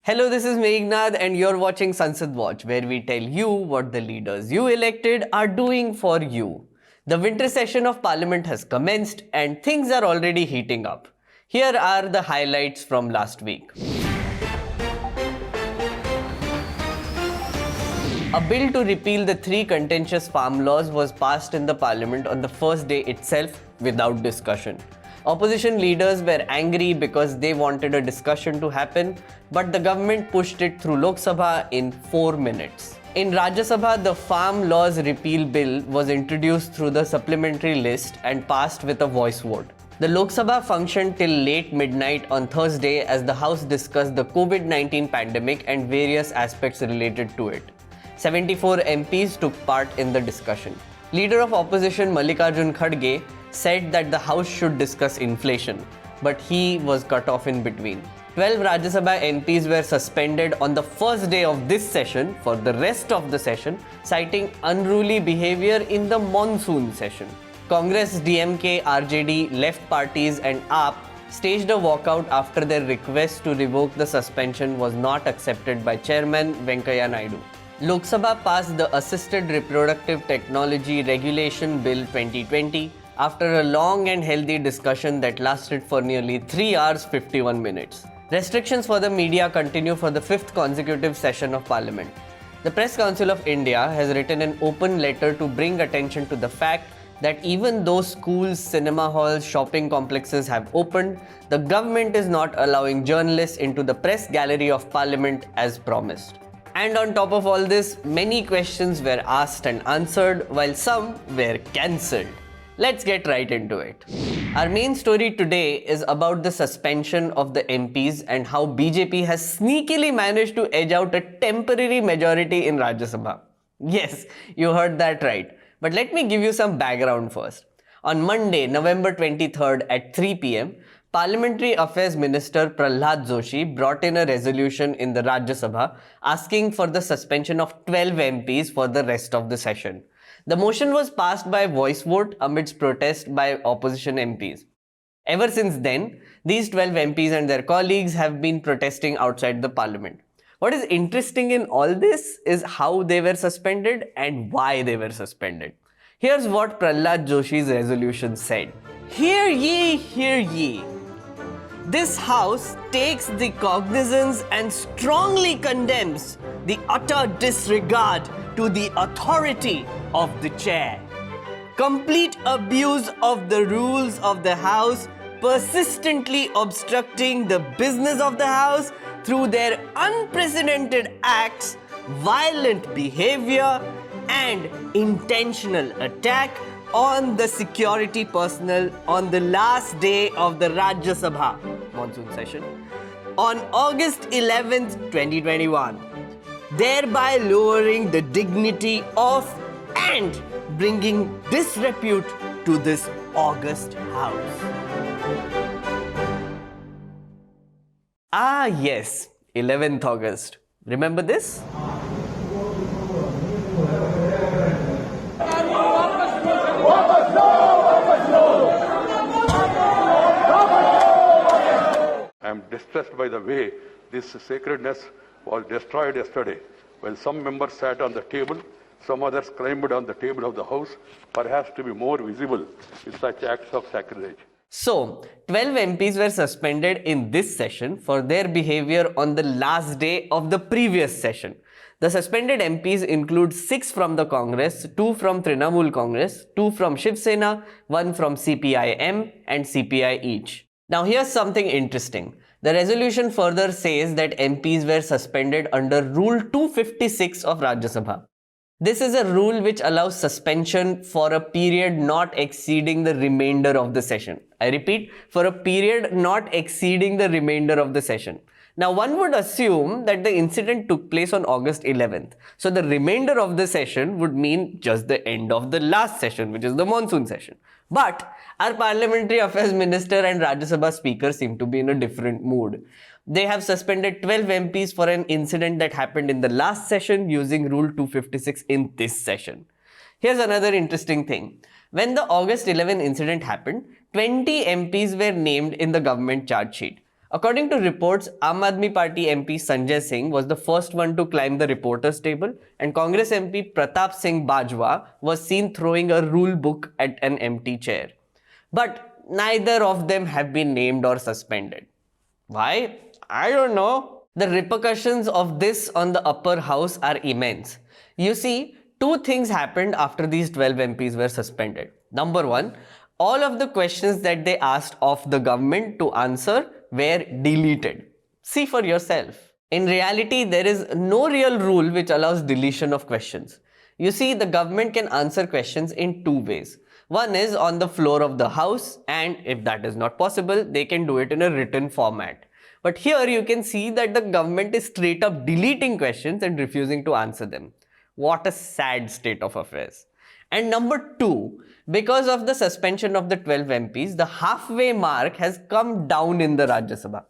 Hello, this is Meghnad and you're watching Sansad Watch, where we tell you what the leaders you elected are doing for you. The winter session of Parliament has commenced and things are already heating up. Here are the highlights from last week. A bill to repeal the 3 contentious farm laws was passed in the Parliament on the first day itself without discussion. Opposition leaders were angry because they wanted a discussion to happen, but the government pushed it through Lok Sabha in 4 minutes. In Rajya Sabha, the Farm Laws Repeal Bill was introduced through the supplementary list and passed with a voice vote. The Lok Sabha functioned till late midnight on Thursday as the House discussed the COVID-19 pandemic and various aspects related to it. 74 MPs took part in the discussion. Leader of opposition Mallikarjun Kharge said that the House should discuss inflation, but he was cut off in between. 12 Rajya Sabha MPs were suspended on the first day of this session for the rest of the session, citing unruly behaviour in the monsoon session. Congress, DMK, RJD, left parties and AAP staged a walkout after their request to revoke the suspension was not accepted by Chairman Venkaiah Naidu. Lok Sabha passed the Assisted Reproductive Technology Regulation Bill 2020 after a long and healthy discussion that lasted for nearly 3 hours 51 minutes. Restrictions for the media continue for the 5th consecutive session of Parliament. The Press Council of India has written an open letter to bring attention to the fact that even though schools, cinema halls, shopping complexes have opened, the government is not allowing journalists into the press gallery of Parliament as promised. And on top of all this, many questions were asked and answered, while some were cancelled. Let's get right into it. Our main story today is about the suspension of the MPs and how BJP has sneakily managed to edge out a temporary majority in Rajya Sabha. Yes, you heard that right. But let me give you some background first. On Monday, November 23rd at 3 p.m., Parliamentary Affairs Minister Prahlad Joshi brought in a resolution in the Rajya Sabha asking for the suspension of 12 MPs for the rest of the session. The motion was passed by voice vote amidst protest by opposition MPs. Ever since then, these 12 MPs and their colleagues have been protesting outside the Parliament. What is interesting in all this is how they were suspended and why they were suspended. Here's what Prahlad Joshi's resolution said. Hear ye, hear ye. This House takes the cognizance and strongly condemns the utter disregard to the authority of the chair, complete abuse of the rules of the House, persistently obstructing the business of the House through their unprecedented acts, violent behavior, and intentional attack on the security personnel on the last day of the Rajya Sabha monsoon session on August 11th, 2021, thereby lowering the dignity of and bringing disrepute to this august House. Ah yes, 11th August. Remember this? I am distressed by the way this sacredness was destroyed yesterday. While some members sat on the table, some others climbed on the table of the House, perhaps to be more visible with such acts of sacrilege. So, 12 MPs were suspended in this session for their behavior on the last day of the previous session. The suspended MPs include 6 from the Congress, 2 from Trinamool Congress, 2 from Shiv Sena, 1 from CPI-M and CPI each. Now here's something interesting. The resolution further says that MPs were suspended under Rule 256 of Rajya Sabha. This is a rule which allows suspension for a period not exceeding the remainder of the session. I repeat, for a period not exceeding the remainder of the session. Now one would assume that the incident took place on August 11th. So the remainder of the session would mean just the end of the last session, which is the monsoon session. But our Parliamentary Affairs Minister and Rajya Sabha Speaker seem to be in a different mood. They have suspended 12 MPs for an incident that happened in the last session using Rule 256 in this session. Here's another interesting thing. When the August 11 incident happened, 20 MPs were named in the government charge sheet. According to reports, Aam Aadmi Party MP Sanjay Singh was the first one to climb the reporters' table, and Congress MP Pratap Singh Bajwa was seen throwing a rule book at an empty chair. But neither of them have been named or suspended. Why? I don't know. The repercussions of this on the upper house are immense. You see, two things happened after these 12 MPs were suspended. Number one, all of the questions that they asked of the government to answer were deleted. See for yourself. In reality, there is no real rule which allows deletion of questions. You see, the government can answer questions in two ways. One is on the floor of the house, and if that is not possible, they can do it in a written format. But here you can see that the government is straight up deleting questions and refusing to answer them. What a sad state of affairs. And number two, because of the suspension of the 12 MPs, the halfway mark has come down in the Rajya Sabha.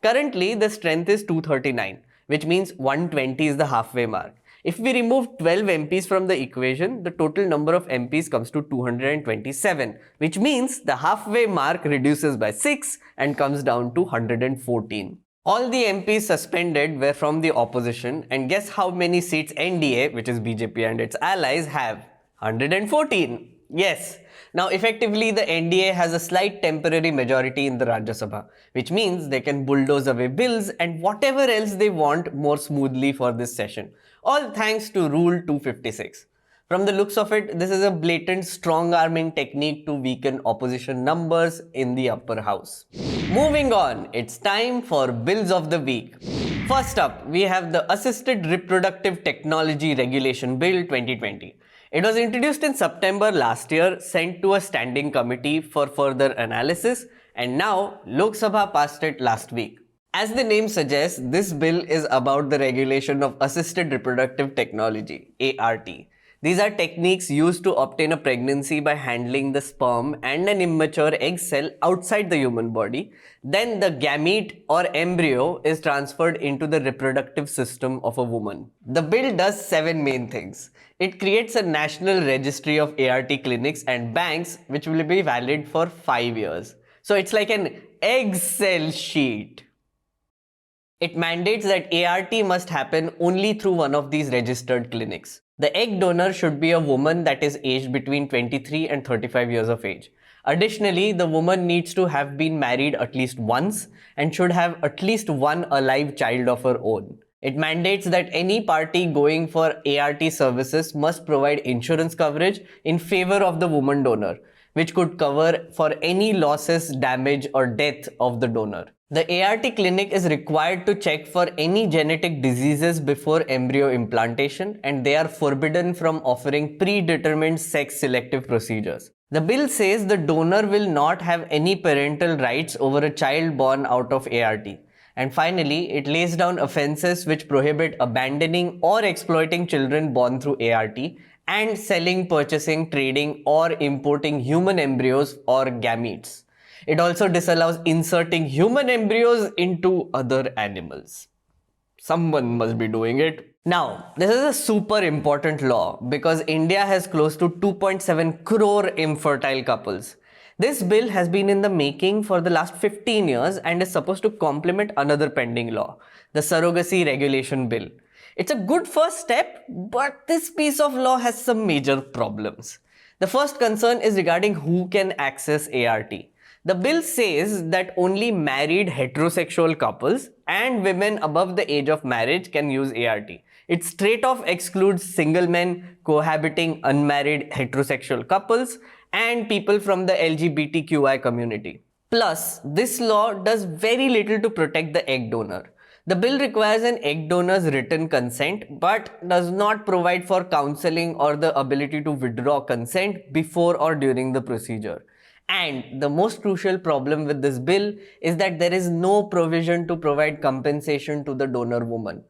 Currently, the strength is 239, which means 120 is the halfway mark. If we remove 12 MPs from the equation, the total number of MPs comes to 227, which means the halfway mark reduces by 6 and comes down to 114. All the MPs suspended were from the opposition, and guess how many seats NDA, which is BJP and its allies, have? 114. Yes. Now effectively the NDA has a slight temporary majority in the Rajya Sabha, which means they can bulldoze away bills and whatever else they want more smoothly for this session. All thanks to Rule 256. From the looks of it, this is a blatant strong-arming technique to weaken opposition numbers in the upper house. Moving on, it's time for Bills of the Week. First up, we have the Assisted Reproductive Technology Regulation Bill 2020. It was introduced in September last year, sent to a standing committee for further analysis, and now Lok Sabha passed it last week. As the name suggests, this bill is about the regulation of assisted reproductive technology, ART. These are techniques used to obtain a pregnancy by handling the sperm and an immature egg cell outside the human body. Then the gamete or embryo is transferred into the reproductive system of a woman. The bill does 7 main things. It creates a national registry of ART clinics and banks which will be valid for 5 years. So it's like an Excel sheet. It mandates that ART must happen only through one of these registered clinics. The egg donor should be a woman that is aged between 23 and 35 years of age. Additionally, the woman needs to have been married at least once and should have at least one alive child of her own. It mandates that any party going for ART services must provide insurance coverage in favor of the woman donor, which could cover for any losses, damage or death of the donor. The ART clinic is required to check for any genetic diseases before embryo implantation, and they are forbidden from offering predetermined sex-selective procedures. The bill says the donor will not have any parental rights over a child born out of ART. And finally, it lays down offences which prohibit abandoning or exploiting children born through ART and selling, purchasing, trading or importing human embryos or gametes. It also disallows inserting human embryos into other animals. Someone must be doing it. Now, this is a super important law because India has close to 2.7 crore infertile couples. This bill has been in the making for the last 15 years and is supposed to complement another pending law, the Surrogacy Regulation Bill. It's a good first step, but this piece of law has some major problems. The first concern is regarding who can access ART. The bill says that only married heterosexual couples and women above the age of marriage can use ART. It straight off excludes single men, cohabiting unmarried heterosexual couples, and people from the LGBTQI community. Plus, this law does very little to protect the egg donor. The bill requires an egg donor's written consent but does not provide for counseling or the ability to withdraw consent before or during the procedure. And the most crucial problem with this bill is that there is no provision to provide compensation to the donor woman.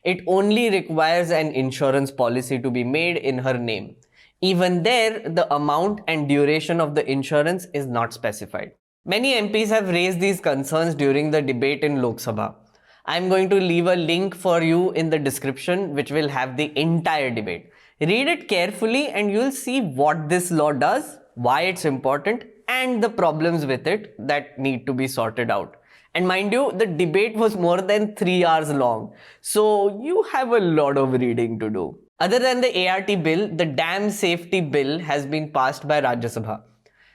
It only requires an insurance policy to be made in her name. Even there, the amount and duration of the insurance is not specified. Many MPs have raised these concerns during the debate in Lok Sabha. I am going to leave a link for you in the description which will have the entire debate. Read it carefully and you'll see what this law does, why it's important, and the problems with it that need to be sorted out. And mind you, the debate was more than 3 hours long, so you have a lot of reading to do. Other than the ART bill, the Dam Safety Bill has been passed by Rajya Sabha.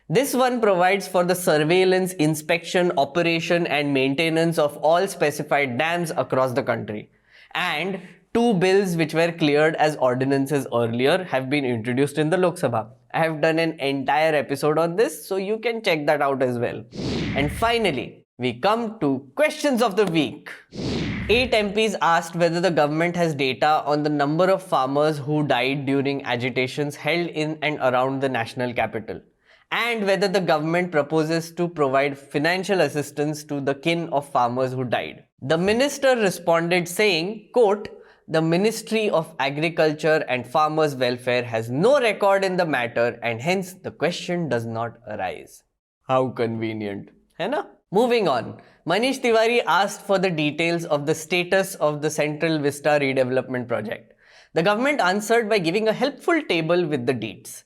This one provides for the surveillance, inspection, operation and maintenance of all specified dams across the country. And 2 bills which were cleared as ordinances earlier have been introduced in the Lok Sabha. I have done an entire episode on this, so you can check that out as well. And finally, we come to questions of the week. 8 MPs asked whether the government has data on the number of farmers who died during agitations held in and around the national capital, and whether the government proposes to provide financial assistance to the kin of farmers who died. The minister responded saying, quote, "The Ministry of Agriculture and Farmers' Welfare has no record in the matter and hence the question does not arise." How convenient, hai na? Moving on, Manish Tiwari asked for the details of the status of the Central Vista redevelopment project. The government answered by giving a helpful table with the deets.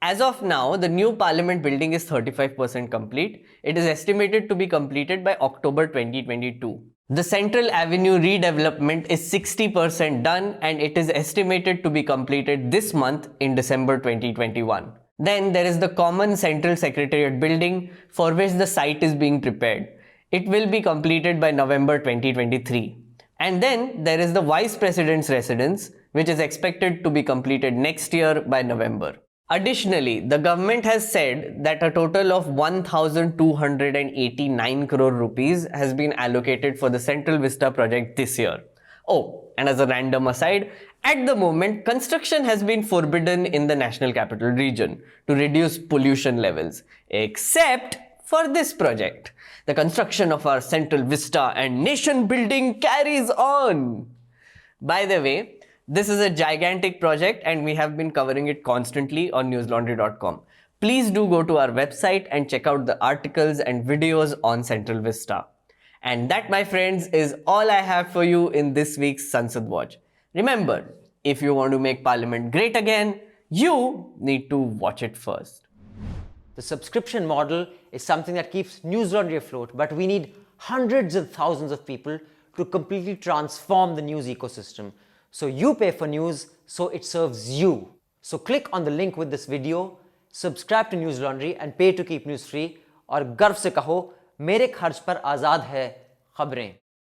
As of now, the new Parliament building is 35% complete. It is estimated to be completed by October 2022. The Central Avenue redevelopment is 60% done and it is estimated to be completed this month in December 2021. Then there is the Common Central Secretariat building for which the site is being prepared. It will be completed by November 2023. And then there is the Vice President's residence, which is expected to be completed next year by November. Additionally, the government has said that a total of 1,289 crore rupees has been allocated for the Central Vista project this year. Oh, and as a random aside, at the moment, construction has been forbidden in the National Capital Region to reduce pollution levels, except for this project. The construction of our Central Vista and nation building carries on. By the way, this is a gigantic project and we have been covering it constantly on newslaundry.com. Please do go to our website and check out the articles and videos on Central Vista. And that, my friends, is all I have for you in this week's Sansad Watch. Remember, if you want to make Parliament great again, you need to watch it first. The subscription model is something that keeps News Laundry afloat, but we need hundreds of thousands of people to completely transform the news ecosystem. So you pay for news, so it serves you. So click on the link with this video, subscribe to News Laundry and pay to keep news free, और गर्व से कहो, मेरे खर्च पर आज़ाद है खबरें.